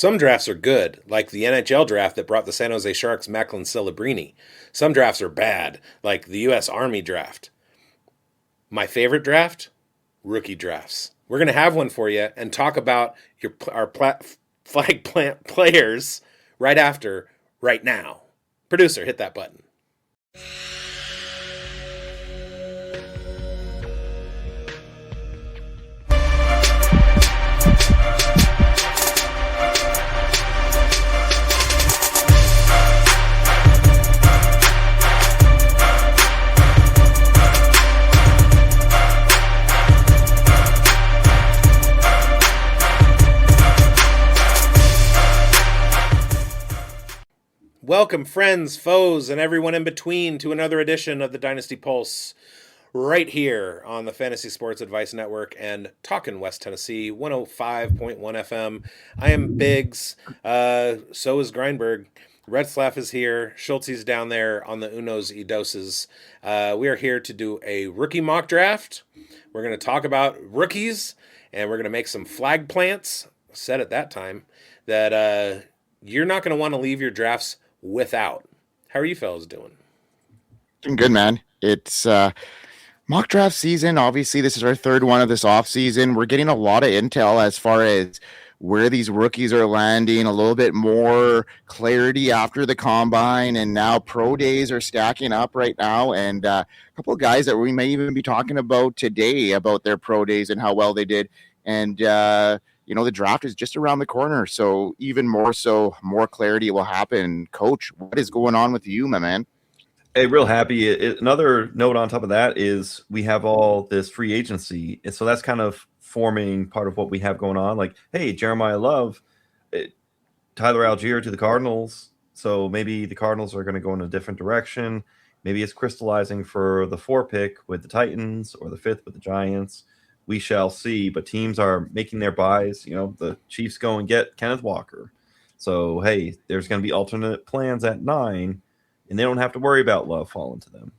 Some drafts are good, like the NHL draft that brought the San Jose Sharks Macklin Celebrini. Some drafts are bad, like the U.S. Army draft. My favorite draft? Rookie drafts. We're going to have one for you and talk about our flag plant players right now. Producer, hit that button. Welcome, friends, foes, and everyone in between to another edition of the Dynasty Pulse right here on the Fantasy Sports Advice Network and Talkin' West Tennessee, 105.1 FM. I am Bigz. So is Grindberg. Retzlaff is here. Schultzy's down there on the Unos y Doses. We are here to do a rookie mock draft. We're going to talk about rookies, and we're going to make some flag plants. Said at that time that you're not going to want to leave your drafts without. How are you fellas doing? Doing good, man. It's mock draft season. Obviously, this is our third one of this off season. We're getting a lot of intel as far as where these rookies are landing, a little bit more clarity after the combine, and now pro days are stacking up right now. And a couple of guys that we may even be talking about today about their pro days and how well they did. And the draft is just around the corner, so even more so, more clarity will happen. Coach, what is going on with you, my man? Hey, real happy. Another note on top of that is we have all this free agency, and so that's kind of forming part of what we have going on. Like, hey, Jeremiyah Love, Tyler Algier to the Cardinals, so maybe the Cardinals are going to go in a different direction. Maybe it's crystallizing for the 4 pick with the Titans or the 5th with the Giants. We shall see, but teams are making their buys. The Chiefs go and get Kenneth Walker. So, hey, there's going to be alternate plans at 9, and they don't have to worry about Love falling to them.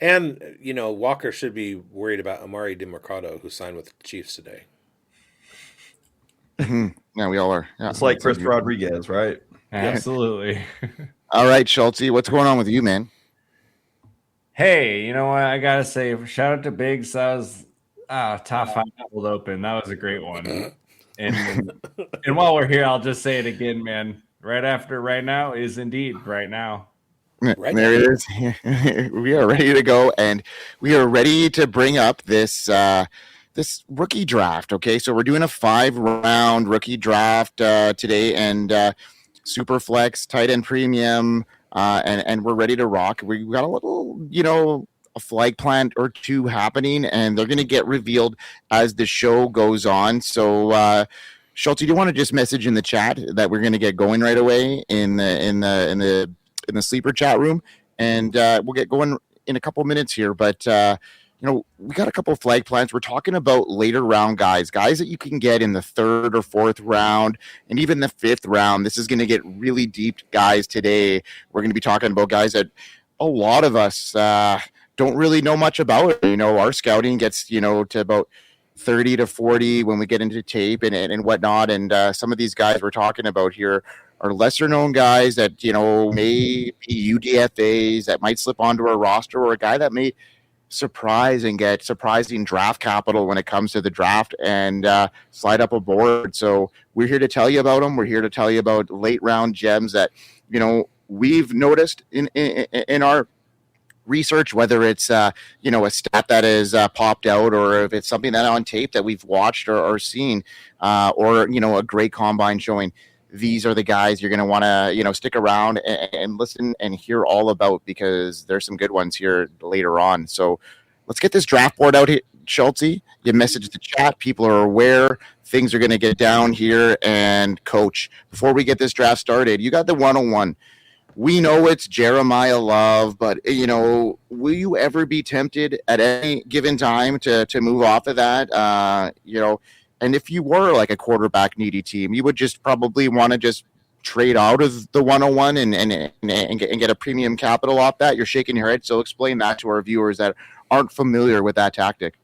And, Walker should be worried about Amari DeMarcado, who signed with the Chiefs today. Yeah, we all are. Yeah, it's like Chris Rodriguez, right? Absolutely. All right, Schultzy, what's going on with you, man? Hey, you know what? I got to say, shout out to Bigz. That was top 5 cold open. That was a great one. And while we're here, I'll just say it again, man. Right after right now is indeed right now. Right there it is. We are ready to go, and we are ready to bring up this this rookie draft. Okay, so we're doing a 5-round rookie draft today, and Superflex, tight end premium, and we're ready to rock. We got a little, a flag plant or two happening, and they're going to get revealed as the show goes on. So, Schultz, do you want to just message in the chat that we're going to get going right away in the sleeper chat room, and we'll get going in a couple minutes here. But we got a couple of flag plants. We're talking about later round guys that you can get in the 3rd or 4th round, and even the 5th round. This is going to get really deep, guys. Today, we're going to be talking about guys that a lot of us don't really know much about. Our scouting gets, to about 30 to 40 when we get into tape and whatnot. And some of these guys we're talking about here are lesser known guys that, may be UDFAs that might slip onto our roster, or a guy that may surprise and get surprising draft capital when it comes to the draft and slide up a board. So we're here to tell you about them. We're here to tell you about late round gems that, we've noticed in our research, whether it's a stat that is popped out, or if it's something that on tape that we've watched or seen, or a great combine showing. These are the guys you're going to want to stick around and listen and hear all about, because there's some good ones here later on. So let's get this draft board out here, Schultzy. You message the chat, people are aware things are going to get down here. And Coach, before we get this draft started, you got the 101. We know it's Jeremiyah Love, but, will you ever be tempted at any given time to move off of that? And if you were like a quarterback needy team, you would just probably want to just trade out of the 101 and get a premium capital off that. You're shaking your head. So explain that to our viewers that aren't familiar with that tactic.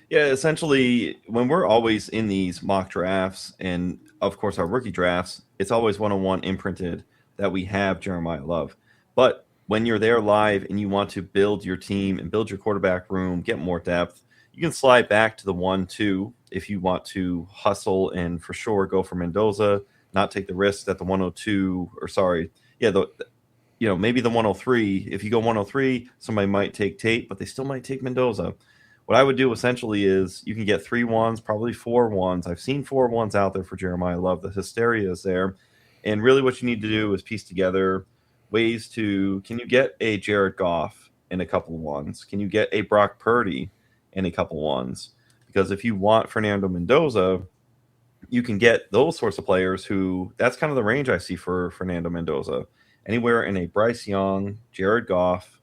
Yeah, essentially, when we're always in these mock drafts and, of course, our rookie drafts, it's always 101 imprinted that we have Jeremiyah Love. But when you're there live and you want to build your team and build your quarterback room, get more depth, you can slide back to the 1-2 if you want to hustle and for sure go for Mendoza, not take the risk that the 102, or sorry, yeah, maybe the 103. If you go 103, somebody might take Tate, but they still might take Mendoza. What I would do essentially is you can get 3 1s, probably 4 1s. I've seen 4 1s out there for Jeremiyah Love. The hysteria is there. And really what you need to do is piece together ways to, can you get a Jared Goff in a couple of 1s? Can you get a Brock Purdy in a couple of 1s? Because if you want Fernando Mendoza, you can get those sorts of players who, that's kind of the range I see for Fernando Mendoza. Anywhere in a Bryce Young, Jared Goff,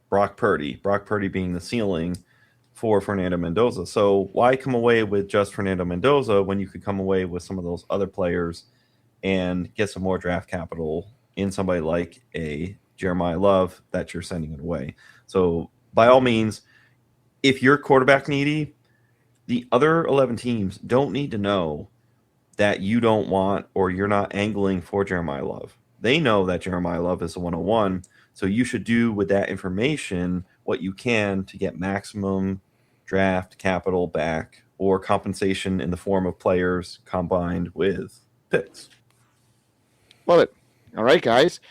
Brock Purdy being the ceiling for Fernando Mendoza. So why come away with just Fernando Mendoza when you could come away with some of those other players and get some more draft capital in somebody like a Jeremiyah Love that you're sending it away? So by all means, if you're quarterback needy, the other 11 teams don't need to know that you don't want or you're not angling for Jeremiyah Love. They know that Jeremiyah Love is a 101, so you should do with that information what you can to get maximum draft capital back or compensation in the form of players combined with picks. Love it. All right, guys.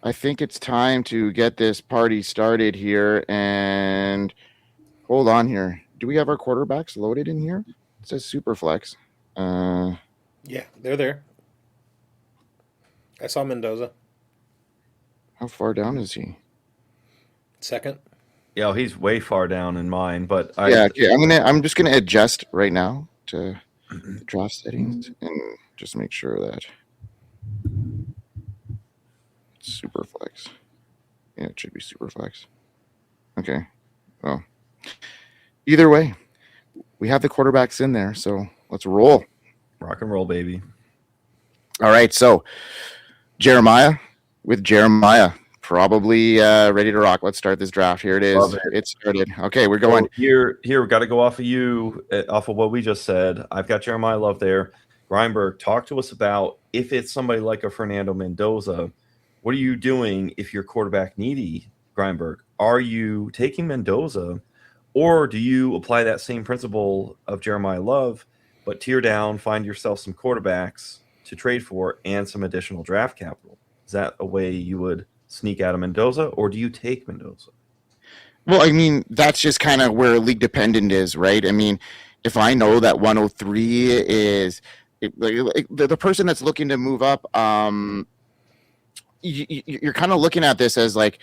I think it's time to get this party started here. And hold on here. Do we have our quarterbacks loaded in here? It says Superflex. Yeah, they're there. I saw Mendoza. How far down is he? Second. Yeah, he's way far down in mine, but Okay. I'm just gonna adjust right now to draft settings and just make sure that it's Superflex. Yeah, it should be Superflex. Okay. Well, either way, we have the quarterbacks in there, so let's roll. Rock and roll, baby. All right, so Jeremiyah with Jeremiyah. Probably ready to rock. Let's start this draft. Here it is. It started. Okay, we're going. So here, we got to go off of you, off of what we just said. I've got Jeremiyah Love there. Grindberg, talk to us about if it's somebody like a Fernando Mendoza, what are you doing if you're quarterback needy, Grindberg? Are you taking Mendoza, or do you apply that same principle of Jeremiyah Love, but tear down, find yourself some quarterbacks to trade for and some additional draft capital? Is that a way you would sneak out of Mendoza, or do you take Mendoza? Well, I mean, that's just kind of where league dependent is, right? I mean, if I know that 103 is the person that's looking to move up, you're kind of looking at this as like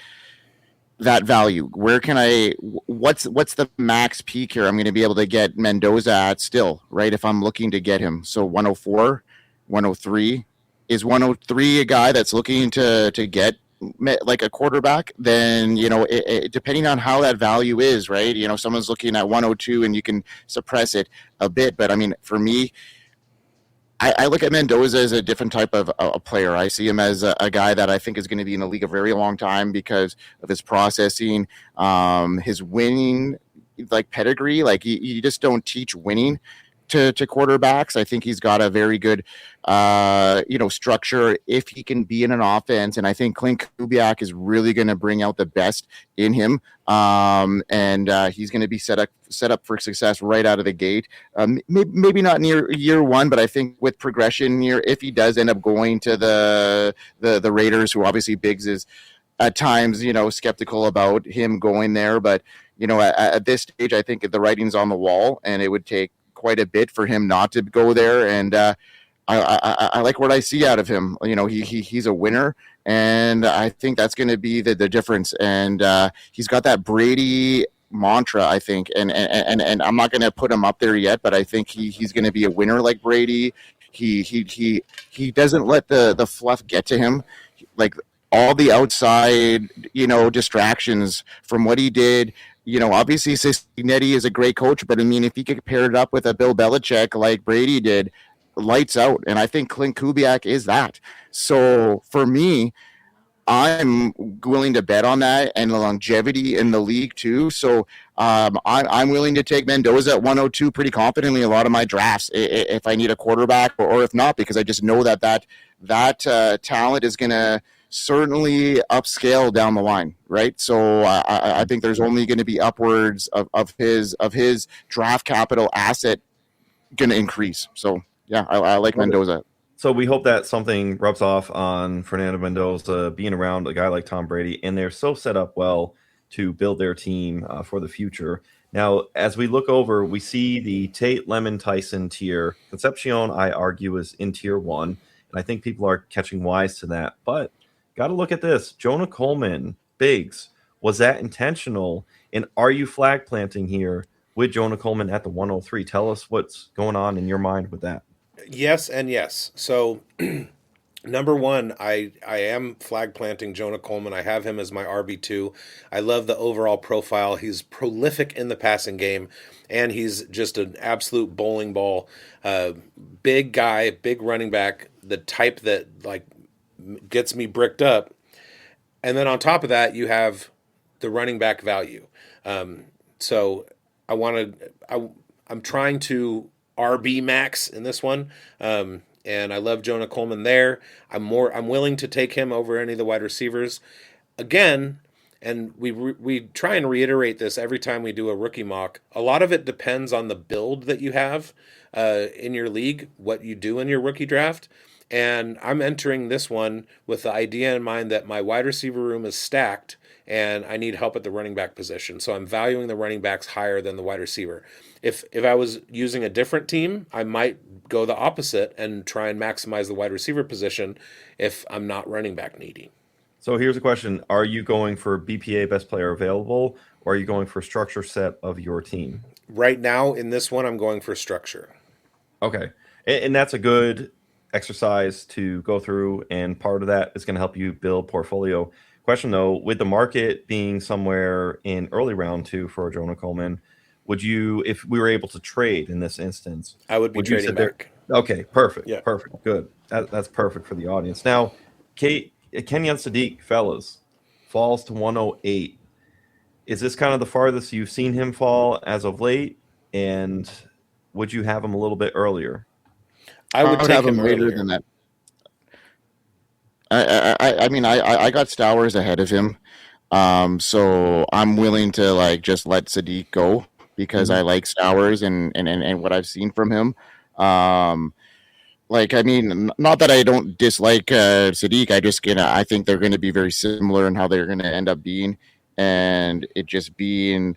that value. Where can what's the max peak here I'm going to be able to get Mendoza at still, right? If I'm looking to get him. So 104, 103. Is 103 a guy that's looking to get like a quarterback? Then, depending on how that value is, right? Someone's looking at 102 and you can suppress it a bit. But I mean, for me, I look at Mendoza as a different type of a player. I see him as a guy that I think is going to be in the league a very long time because of his processing, his winning, like pedigree. Like you just don't teach winning to quarterbacks. I think he's got a very good, structure if he can be in an offense. And I think Clint Kubiak is really going to bring out the best in him. And he's going to be set up for success right out of the gate. Maybe not near year one, but I think with progression here, if he does end up going to the Raiders, who obviously Bigz is at times, skeptical about him going there. But, at this stage, I think the writing's on the wall, and it would take quite a bit for him not to go there. And I like what I see out of him. He's a winner, and I think that's going to be the difference. And he's got that Brady mantra, I think, and I'm not going to put him up there yet, but I think he's going to be a winner like Brady. He doesn't let the fluff get to him, like all the outside distractions from what he did. Obviously Cincinnati is a great coach, but I mean, if he could pair it up with a Bill Belichick like Brady did, lights out. And I think Clint Kubiak is that. So for me, I'm willing to bet on that and the longevity in the league too. So I'm willing to take Mendoza at 102 pretty confidently in a lot of my drafts if I need a quarterback or if not, because I just know that talent is going to certainly upscale down the line, right? So I think there's only going to be upwards of his draft capital asset going to increase. So yeah, I like Mendoza. So we hope that something rubs off on Fernando Mendoza being around a guy like Tom Brady, and they're so set up well to build their team for the future. Now, as we look over, we see the Tate, Lemon, Tyson tier. Concepcion, I argue, is in tier 1, and I think people are catching wise to that. But got to look at this. Jonah Coleman, Bigz, was that intentional? And are you flag planting here with Jonah Coleman at the 103? Tell us what's going on in your mind with that. Yes and yes. So, number one, I am flag planting Jonah Coleman. I have him as my RB2. I love the overall profile. He's prolific in the passing game, and he's just an absolute bowling ball. Big guy, big running back, the type that like gets me bricked up. And then on top of that, you have the running back value. So I'm trying to RB max in this one. And I love Jonah Coleman there. I'm willing to take him over any of the wide receivers. Again, and we try and reiterate this every time we do a rookie mock. A lot of it depends on the build that you have in your league, what you do in your rookie draft. And I'm entering this one with the idea in mind that my wide receiver room is stacked and I need help at the running back position. So I'm valuing the running backs higher than the wide receiver. If I was using a different team, I might go the opposite and try and maximize the wide receiver position if I'm not running back needy. So here's a question. Are you going for BPA best player available, or are you going for structure set of your team? Right now in this one, I'm going for structure. Okay. And that's a good exercise to go through, and part of that is going to help you build portfolio. Question though, with the market being somewhere in early round 2 for Jonah Coleman, would you, if we were able to trade in this instance, I would be trading back. Okay, perfect. Yeah. Perfect. Good. That's perfect for the audience. Now, Kenyon Sadiq, fellas, falls to 108. Is this kind of the farthest you've seen him fall as of late? And would you have him a little bit earlier? I would take have him later earlier than that. I mean, I got Sowers ahead of him, so I'm willing to like just let Sadiq go because I like Sowers and what I've seen from him. Like, I mean, not that I don't dislike Sadiq. I think they're going to be very similar in how they're going to end up being, and it just being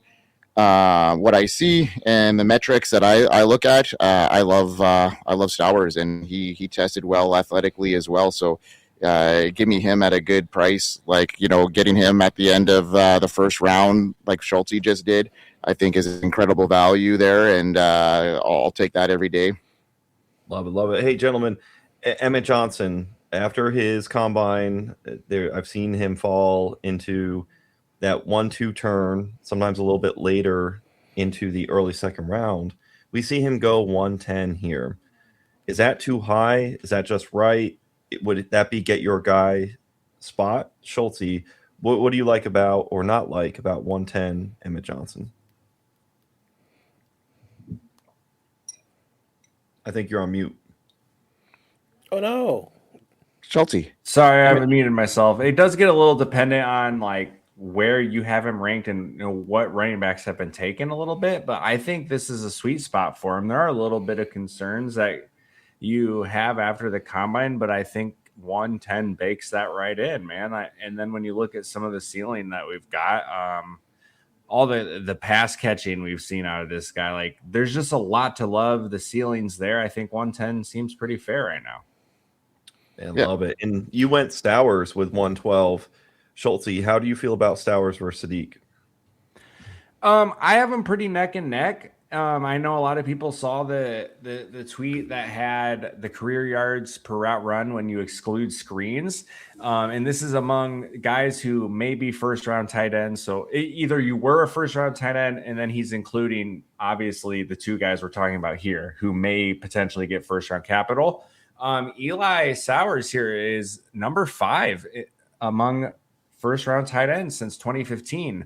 what I see and the metrics that I look at. I love Sowers, and he tested well athletically as well. So give me him at a good price, like, you know, getting him at the end of the first round, like Schultzy just did, I think is incredible value there, and I'll take that every day. Love it, love it. Hey, gentlemen, Emmett Johnson, after his combine, I've seen him fall into that 1-2 turn, sometimes a little bit later into the early second round. We see him go 110 here. Is that too high? Is that just right? Would that be get your guy spot? Schultzy, what do you like about or not like about 110 Emmett Johnson? I think you're on mute. Oh, no. Schultzy. Sorry, I muted myself. It does get a little dependent on like where you have him ranked and, you know, what running backs have been taken a little bit, but I think this is a sweet spot for him. There are a little bit of concerns that you have after the combine, but I think 110 bakes that right in, man. And then when you look at some of the ceiling that we've got, all the pass catching we've seen out of this guy, like there's just a lot to love. The ceiling's there. I think 110 seems pretty fair right now. Yeah. Love it. And you went Sowers with 112. Schultzy, how do you feel about Sowers versus Sadiq? I have them pretty neck and neck. I know a lot of people saw the tweet that had the career yards per route run when you exclude screens. And this is among guys who may be first round tight ends. So either you were a first round tight end, and then he's including obviously the two guys we're talking about here who may potentially get first round capital. Eli Sowers here is number 5 among first-round tight ends since 2015.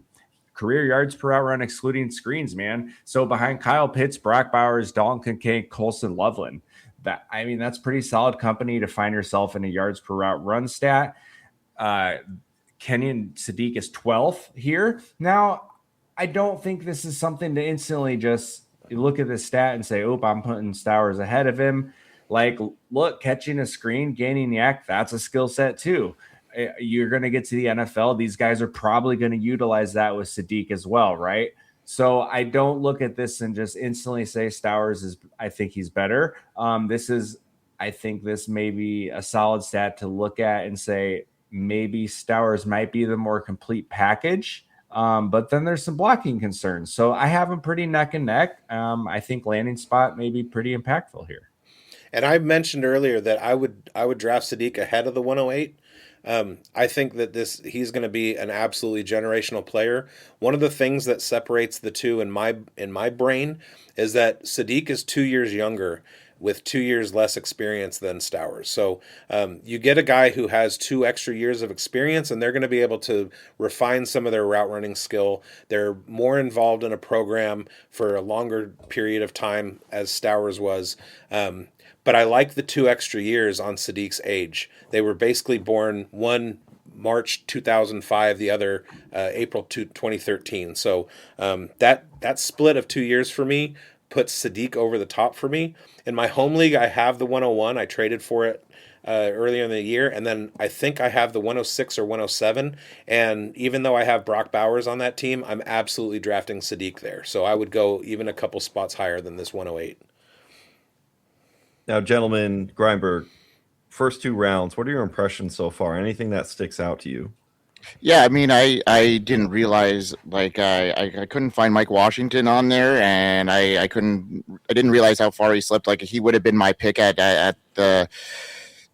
Career yards per out run excluding screens, man. So behind Kyle Pitts, Brock Bowers, Dalton Kincaid, Colson Loveland. That's pretty solid company to find yourself in a yards per route run stat. Kenyon Sadiq is 12th here. Now, I don't think this is something to instantly just look at this stat and say, "Oh, I'm putting Sowers ahead of him." Like, look, catching a screen, gaining yak, that's a skill set too. You're going to get to the NFL. These guys are probably going to utilize that with Sadiq as well, right? So I don't look at this and just instantly say I think he's better. I think this may be a solid stat to look at and say maybe Sowers might be the more complete package. But then there's some blocking concerns. So I have him pretty neck and neck. I think landing spot may be pretty impactful here. And I mentioned earlier that I would draft Sadiq ahead of the 108. I think that he's going to be an absolutely generational player. One of the things that separates the two in my brain is that Sadiq is 2 years younger with 2 years less experience than Sowers. So you get a guy who has 2 extra years of experience, and they're going to be able to refine some of their route running skill. They're more involved in a program for a longer period of time as Sowers was. But I like the 2 extra years on Sadiq's age. They were basically born one March 2005, the other April 2013. So that split of 2 years for me puts Sadiq over the top for me. In my home league, I have the 101. I traded for it earlier in the year, and then I think I have the 106 or 107. And even though I have Brock Bowers on that team, I'm absolutely drafting Sadiq there. So I would go even a couple spots higher than this 108. Now, gentlemen, Grindberg, first 2 rounds, what are your impressions so far? Anything that sticks out to you? Yeah, I mean, I didn't realize, like, I couldn't find Mike Washington on there, and I didn't realize how far he slipped. Like, he would have been my pick at the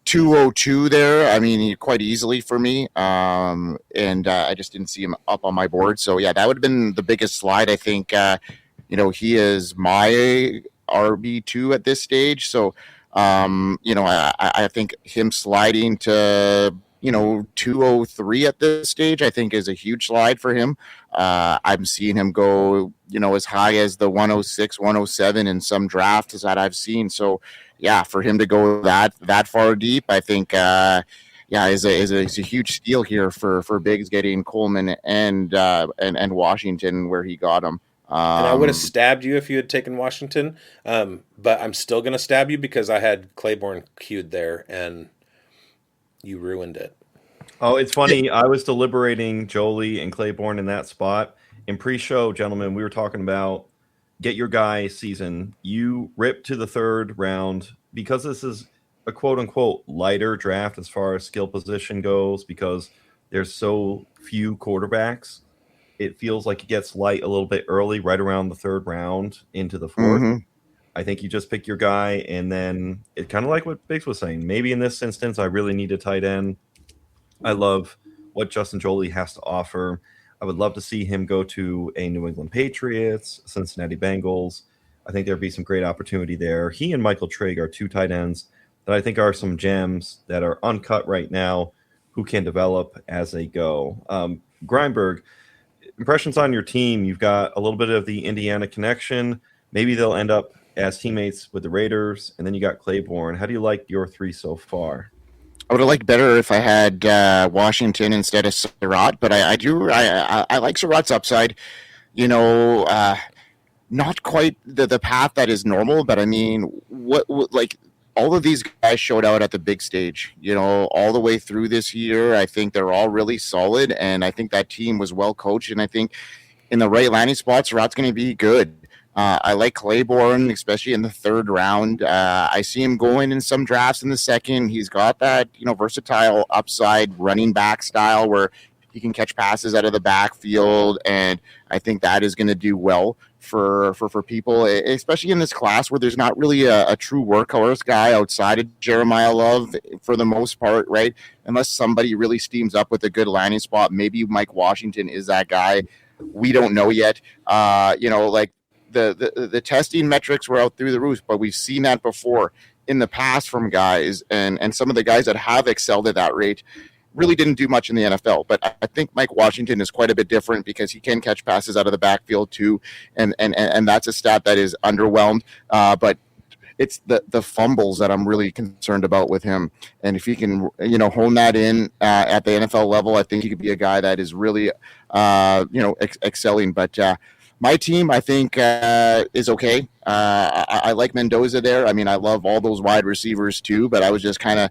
202 there. I mean, quite easily for me. And I just didn't see him up on my board. So yeah, that would have been the biggest slide. I think, he is my RB2 at this stage. So, I think him sliding to, 203 at this stage, I think is a huge slide for him. I'm seeing him go, as high as the 106, 107 in some drafts that I've seen. So yeah, for him to go that far deep, I think, is a huge steal here for Bigz getting Coleman and Washington where he got him. And I would have stabbed you if you had taken Washington, but I'm still going to stab you because I had Claiborne queued there, and you ruined it. Oh, it's funny. I was deliberating Jolie and Claiborne in that spot. In pre-show, gentlemen, we were talking about get your guy season. You rip to the 3rd round because this is a quote-unquote lighter draft as far as skill position goes because there's so few quarterbacks. It feels like it gets light a little bit early, right around the 3rd round into the 4th. Mm-hmm. I think you just pick your guy, and then it kind of like what Bigz was saying. Maybe in this instance, I really need a tight end. I love what Justin Jolie has to offer. I would love to see him go to a New England Patriots, Cincinnati Bengals. I think there'd be some great opportunity there. He and Michael Trigg are 2 tight ends that I think are some gems that are uncut right now who can develop as they go. Grindberg, impressions on your team. You've got a little bit of the Indiana connection. Maybe they'll end up as teammates with the Raiders, and then you got Claiborne. How do you like your 3 so far? I would have liked better if I had Washington instead of Surratt, but I like Surratt's upside. Not quite the path that is normal, but I mean, what like all of these guys showed out at the big stage, all the way through this year. I think they're all really solid, and I think that team was well coached, and I think in the right landing spots, Surratt's going to be good. I like Claiborne, especially in the 3rd round. I see him going in some drafts in the 2nd. He's got that, versatile upside running back style where he can catch passes out of the backfield, and I think that is going to do well for people, especially in this class where there's not really a true workhorse guy outside of Jeremiyah Love for the most part, right? Unless somebody really steams up with a good landing spot. Maybe Mike Washington is that guy. We don't know yet. The testing metrics were out through the roof, but we've seen that before in the past from guys, and some of the guys that have excelled at that rate, really didn't do much in the NFL. But I think Mike Washington is quite a bit different because he can catch passes out of the backfield too, and that's a stat that is underwhelmed. But it's the fumbles that I'm really concerned about with him. And if he can, hone that in at the NFL level, I think he could be a guy that is really, excelling. But my team, I think, is okay. I like Mendoza there. I mean, I love all those wide receivers too, but I was just kind of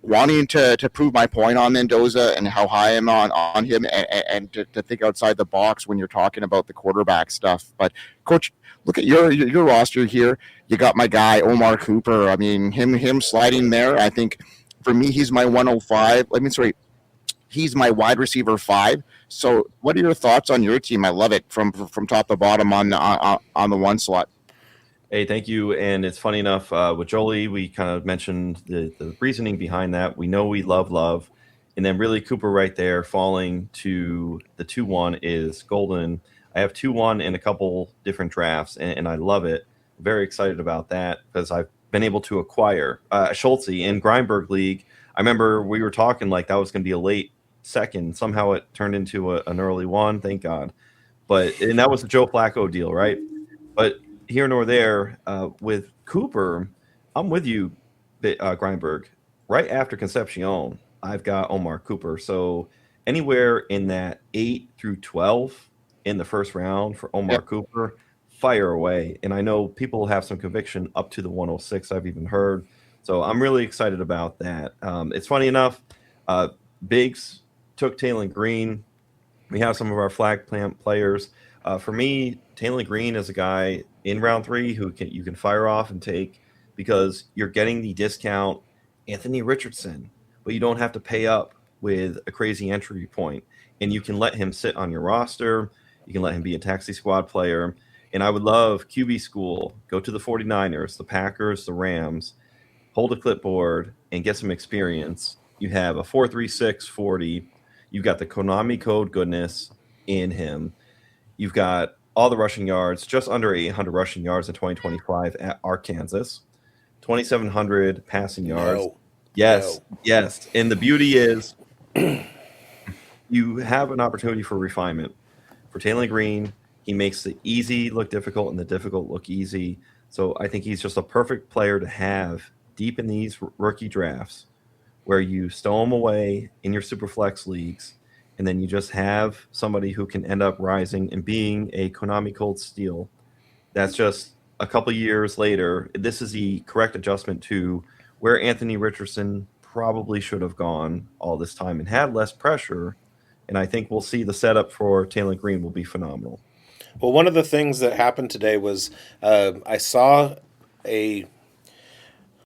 wanting to prove my point on Mendoza and how high I'm on him and to think outside the box when you're talking about the quarterback stuff. But Coach, look at your roster here. You got my guy Omar Cooper. I mean, him sliding there. I think for me, he's my 105. He's my wide receiver 5. So, what are your thoughts on your team? I love it from top to bottom on the one slot. Hey, thank you. And it's funny enough, with Jolie, we kind of mentioned the reasoning behind that. We know we love. And then really Cooper right there falling to the 2-1 is golden. I have 2-1 in a couple different drafts, and I love it. Very excited about that because I've been able to acquire Schultzy in Grindberg League. I remember we were talking like that was going to be a late second. Somehow it turned into an early one, thank God. And that was the Joe Flacco deal, right? But here nor there, with Cooper, I'm with you, Grindberg. Right after Concepcion, I've got Omar Cooper. So anywhere in that 8 through 12 in the first round for Omar Cooper, fire away. And I know people have some conviction up to the 106 I've even heard. So I'm really excited about that. It's funny enough, Bigz took Talen Green. We have some of our flag plant players. For me, Talen Green is a guy in round 3 who you can fire off and take because you're getting the discount Anthony Richardson, but you don't have to pay up with a crazy entry point. And you can let him sit on your roster. You can let him be a taxi squad player. And I would love QB school, go to the 49ers, the Packers, the Rams, hold a clipboard and get some experience. You have a 4.36 40. You've got the Konami Code goodness in him. You've got all the rushing yards, just under 800 rushing yards in 2025 at Arkansas, 2,700 passing yards. Yes. And the beauty is you have an opportunity for refinement. For Talen Green, he makes the easy look difficult and the difficult look easy. So I think he's just a perfect player to have deep in these rookie drafts where you stow him away in your Superflex leagues, and then you just have somebody who can end up rising and being a Konami Code steal. That's just a couple years later. This is the correct adjustment to where Anthony Richardson probably should have gone all this time and had less pressure. And I think we'll see the setup for Talen Green will be phenomenal. Well, one of the things that happened today was I saw a